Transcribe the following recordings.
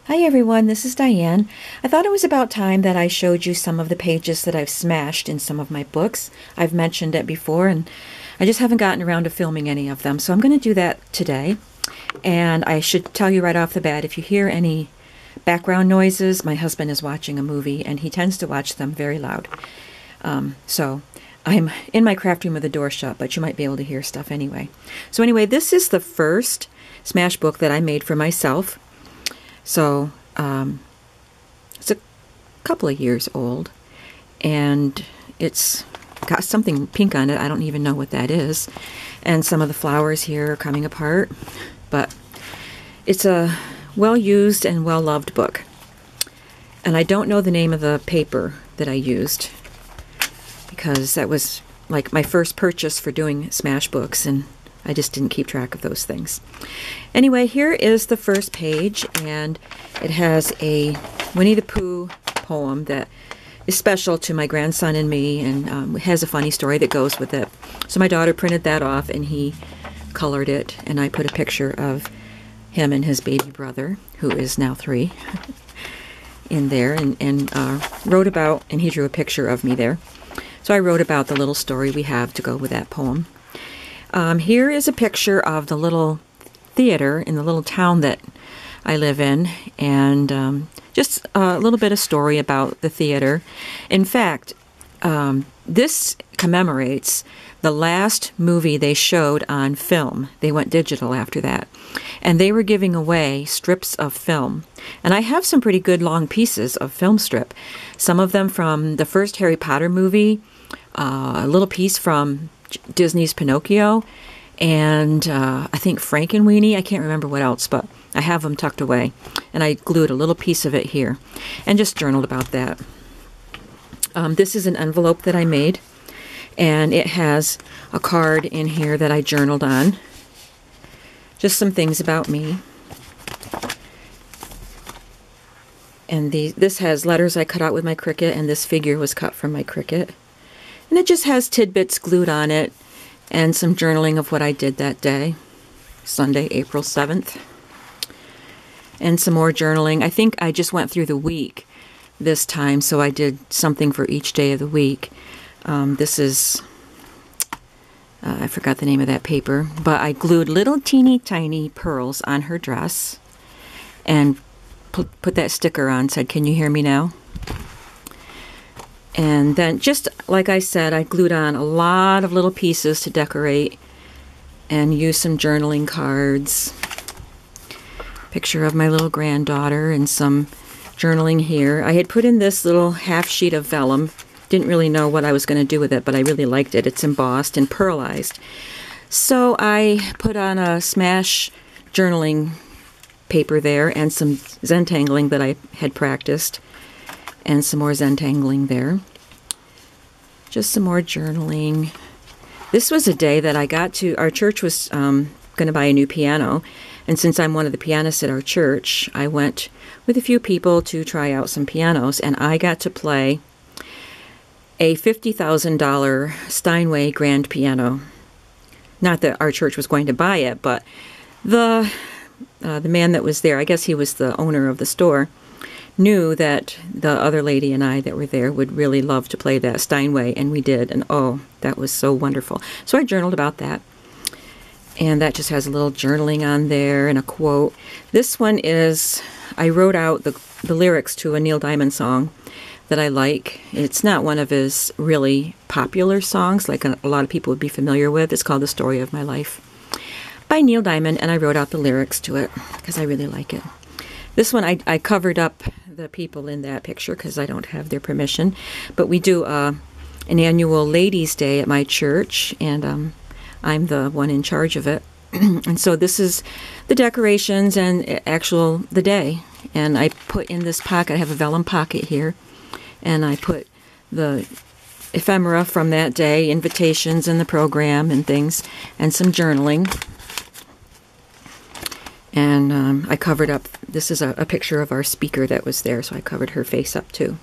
Hi everyone, this is Diane. I thought it was about time that I showed you some of the pages that I've smashed in some of my books. I've mentioned it before and I just haven't gotten around to filming any of them, so I'm going to do that today. And I should tell you right off the bat, if you hear any background noises, my husband is watching a movie and he tends to watch them very loud. So I'm in my craft room with the door shut, but you might be able to hear stuff anyway. So anyway, this is the first smash book that I made for myself. So it's a couple of years old, and it's got something pink on it. I don't even know what that is. And some of the flowers here are coming apart, but it's a well-used and well-loved book. And I don't know the name of the paper that I used, because that was like my first purchase for doing smash books, and I just didn't keep track of those things. Anyway, here is the first page, and it has a Winnie the Pooh poem that is special to my grandson and me, and has a funny story that goes with it. So my daughter printed that off, and he colored it, and I put a picture of him and his baby brother, who is now 3, in there, and wrote about, and he drew a picture of me there. So I wrote about the little story we have to go with that poem. Here is a picture of the little theater in the little town that I live in, and just a little bit of story about the theater. In fact, this commemorates the last movie they showed on film. They went digital after that, and they were giving away strips of film. And I have some pretty good long pieces of film strip. Some of them from the first Harry Potter movie, a little piece from Disney's Pinocchio, and I think Frankenweenie. I can't remember what else, but I have them tucked away. And I glued a little piece of it here and just journaled about that. This is an envelope that I made, and it has a card in here that I journaled on. Just some things about me. And this has letters I cut out with my Cricut, and this figure was cut from my Cricut. And it just has tidbits glued on it and some journaling of what I did that day, Sunday, April 7th. And some more journaling. I think I just went through the week this time, so I did something for each day of the week. This is, I forgot the name of that paper, but I glued little teeny tiny pearls on her dress and put that sticker on, said, "Can you hear me now?" And then, just like I said, I glued on a lot of little pieces to decorate and use some journaling cards. Picture of my little granddaughter and some journaling here. I had put in this little half sheet of vellum. Didn't really know what I was going to do with it, but I really liked it. It's embossed and pearlized. So I put on a smash journaling paper there and some Zentangling that I had practiced. And some more Zentangling there. Just some more journaling. This was a day that I got to, our church was going to buy a new piano. And since I'm one of the pianists at our church, I went with a few people to try out some pianos. And I got to play a $50,000 Steinway grand piano. Not that our church was going to buy it, but the man that was there, I guess he was the owner of the store, knew that the other lady and I that were there would really love to play that Steinway, and we did, and oh, that was so wonderful. So I journaled about that, and that just has a little journaling on there and a quote. This one is, I wrote out the lyrics to a Neil Diamond song that I like. It's not one of his really popular songs like a lot of people would be familiar with. It's called The Story of My Life by Neil Diamond, and I wrote out the lyrics to it because I really like it. This one, I covered up the people in that picture because I don't have their permission. But we do an annual Ladies' Day at my church, and I'm the one in charge of it. And so this is the decorations and the day. And I put in this pocket, I have a vellum pocket here, and I put the ephemera from that day, invitations and the program and things, and some journaling. And I covered up, this is a picture of our speaker that was there, so I covered her face up too.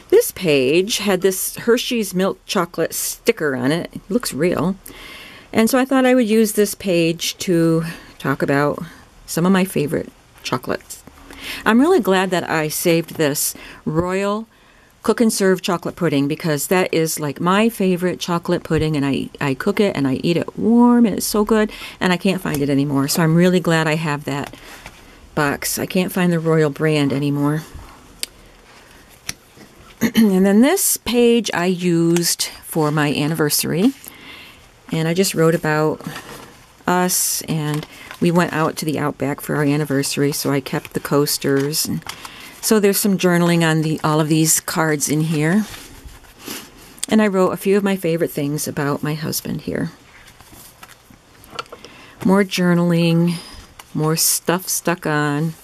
This page had this Hershey's milk chocolate sticker on it. It looks real. And so I thought I would use this page to talk about some of my favorite chocolates. I'm really glad that I saved this Royal Cook and Serve chocolate pudding, because that is like my favorite chocolate pudding, and I cook it and I eat it warm and it's so good, and I can't find it anymore. So I'm really glad I have that box. I can't find the Royal brand anymore. And then this page I used for my anniversary, and I just wrote about us, and we went out to the Outback for our anniversary, so I kept the coasters. And so there's some journaling on all of these cards in here. And I wrote a few of my favorite things about my husband here. More journaling, more stuff stuck on.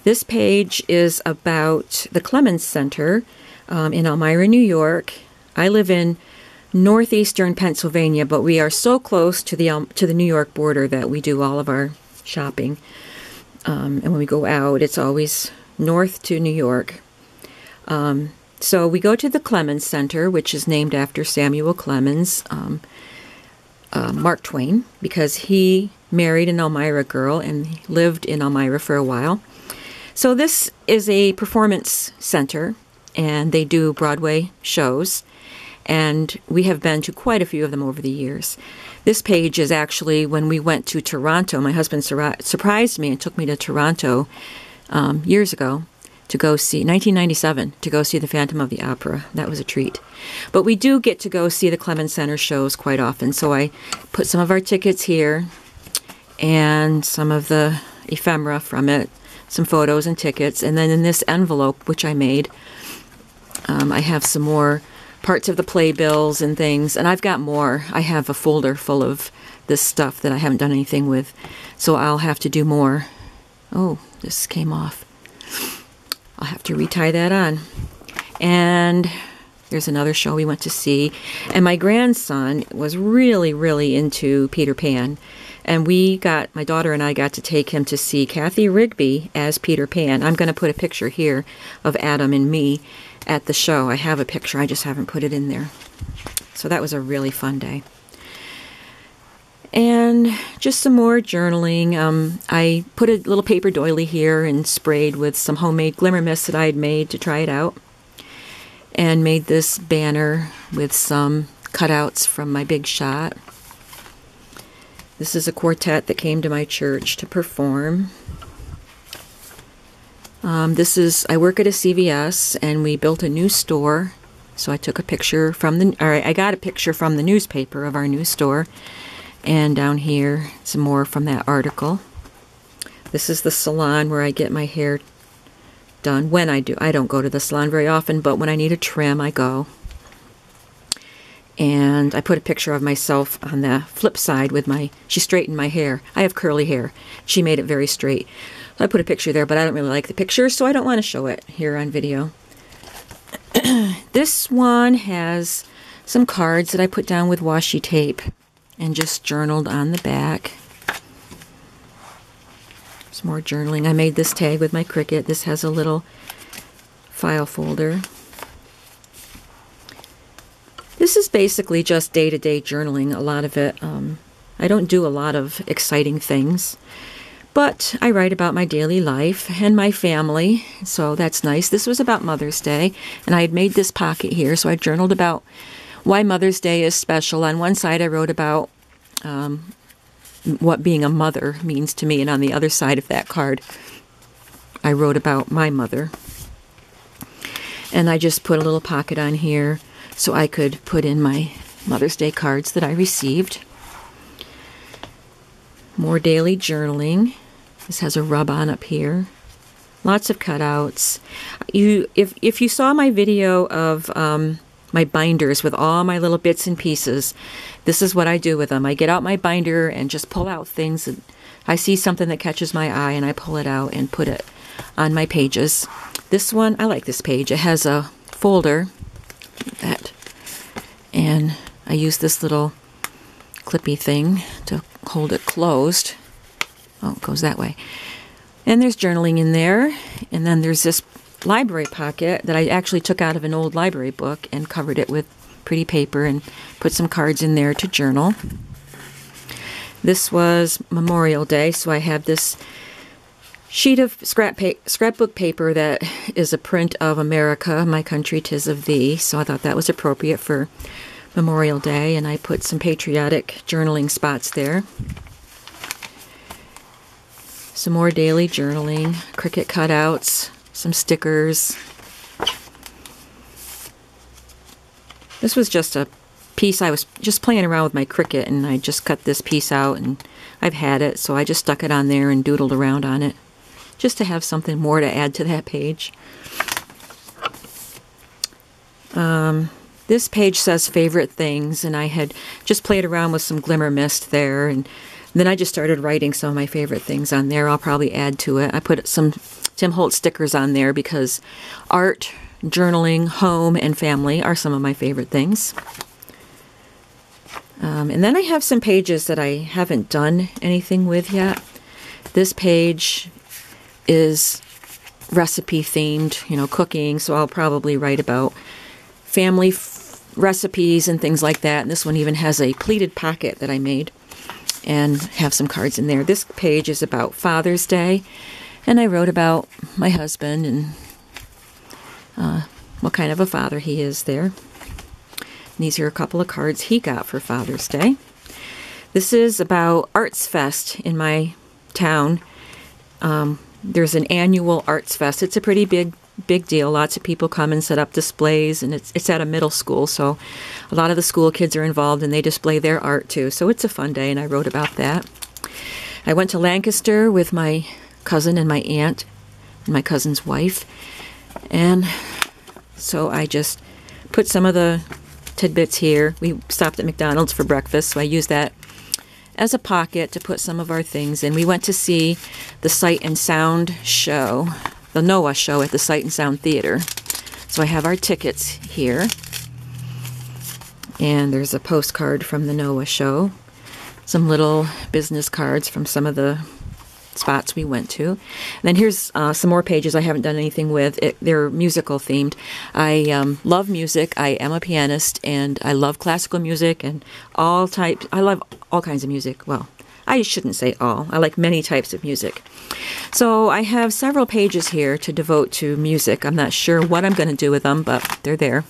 This page is about the Clemens Center in Elmira, New York. I live in northeastern Pennsylvania, but we are so close to the New York border that we do all of our shopping. And when we go out, it's always north to New York. So we go to the Clemens Center, which is named after Samuel Clemens, Mark Twain, because he married an Elmira girl and lived in Elmira for a while. So this is a performance center, and they do Broadway shows, and we have been to quite a few of them over the years. This page is actually when we went to Toronto. My husband surprised me and took me to Toronto years ago to go see, 1997, to go see the Phantom of the Opera. That was a treat. But we do get to go see the Clemens Center shows quite often, so I put some of our tickets here and some of the ephemera from it, some photos and tickets, and then in this envelope, which I made, I have some more parts of the playbills and things, and I've got more. I have a folder full of this stuff that I haven't done anything with, so I'll have to do more. Oh, this came off. I'll have to retie that on. And there's another show we went to see, and my grandson was really, really into Peter Pan, and my daughter and I got to take him to see Kathy Rigby as Peter Pan. I'm going to put a picture here of Adam and me at the show. I have a picture, I just haven't put it in there. So that was a really fun day. And just some more journaling. I put a little paper doily here and sprayed with some homemade glimmer mist that I had made to try it out. And made this banner with some cutouts from my big shot. This is a quartet that came to my church to perform. I work at a CVS, and we built a new store. So I took a picture I got a picture from the newspaper of our new store. And down here, some more from that article. This is the salon where I get my hair done. When I do. I don't go to the salon very often, but when I need a trim, I go. And I put a picture of myself on the flip side with she straightened my hair. I have curly hair. She made it very straight. I put a picture there, but I don't really like the picture, so I don't want to show it here on video. This one has some cards that I put down with washi tape and just journaled on the back. Some more journaling. I made this tag with my Cricut. This has a little file folder. This is basically just day-to-day journaling, a lot of it. I don't do a lot of exciting things, but I write about my daily life and my family, so that's nice. This was about Mother's Day, and I had made this pocket here, so I journaled about why Mother's Day is special. On one side, I wrote about what being a mother means to me, and on the other side of that card, I wrote about my mother. And I just put a little pocket on here so I could put in my Mother's Day cards that I received. More daily journaling. This has a rub-on up here. Lots of cutouts. If you saw my video of my binders with all my little bits and pieces, this is what I do with them. I get out my binder and just pull out things. I see something that catches my eye and I pull it out and put it on my pages. This one, I like this page. It has a folder and I use this little clippy thing to hold it closed. Oh, it goes that way. And there's journaling in there. And then there's this library pocket that I actually took out of an old library book and covered it with pretty paper and put some cards in there to journal. This was Memorial Day, so I have this sheet of scrapbook paper that is a print of America, My Country, 'Tis of Thee. So I thought that was appropriate for Memorial Day, and I put some patriotic journaling spots there. Some more daily journaling, Cricut cutouts, some stickers. This was just a piece. I was just playing around with my Cricut, and I just cut this piece out, and I've had it, so I just stuck it on there and doodled around on it, just to have something more to add to that page. This page says favorite things, and I had just played around with some glimmer mist there, and then I just started writing some of my favorite things on there. I'll probably add to it. I put some Tim Holtz stickers on there because art, journaling, home, and family are some of my favorite things. And then I have some pages that I haven't done anything with yet. This page is recipe themed, cooking, so I'll probably write about family recipes and things like that. And this one even has a pleated pocket that I made and have some cards in there. This page is about Father's Day, and I wrote about my husband and what kind of a father he is there. And these are a couple of cards he got for Father's Day. This is about Arts Fest in my town. There's an annual Arts Fest. It's a pretty big deal. Lots of people come and set up displays, and it's at a middle school, so a lot of the school kids are involved, and they display their art too. So it's a fun day, and I wrote about that. I went to Lancaster with my cousin and my aunt and my cousin's wife, and so I just put some of the tidbits here. We stopped at McDonald's for breakfast, so I used that as a pocket to put some of our things in. We went to see the Sight and Sound show, the NOAA show at the Sight and Sound Theater. So I have our tickets here. And there's a postcard from the NOAA show. Some little business cards from some of the spots we went to. And then here's some more pages I haven't done anything with. They're musical themed. I love music. I am a pianist, and I love classical music and all types. I love all kinds of music. Well, I shouldn't say all. I like many types of music. So I have several pages here to devote to music. I'm not sure what I'm going to do with them, but they're there.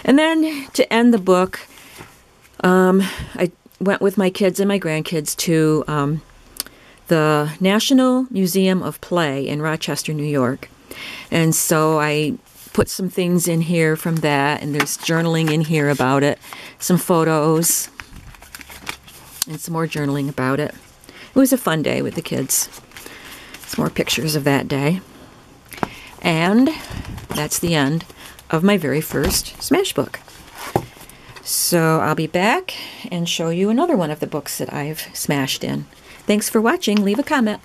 And then to end the book, I went with my kids and my grandkids to the National Museum of Play in Rochester, New York. And so I put some things in here from that, and there's journaling in here about it, some photos, and some more journaling about it. It was a fun day with the kids. Some more pictures of that day. And that's the end of my very first Smash book. So I'll be back and show you another one of the books that I've smashed in. Thanks for watching. Leave a comment.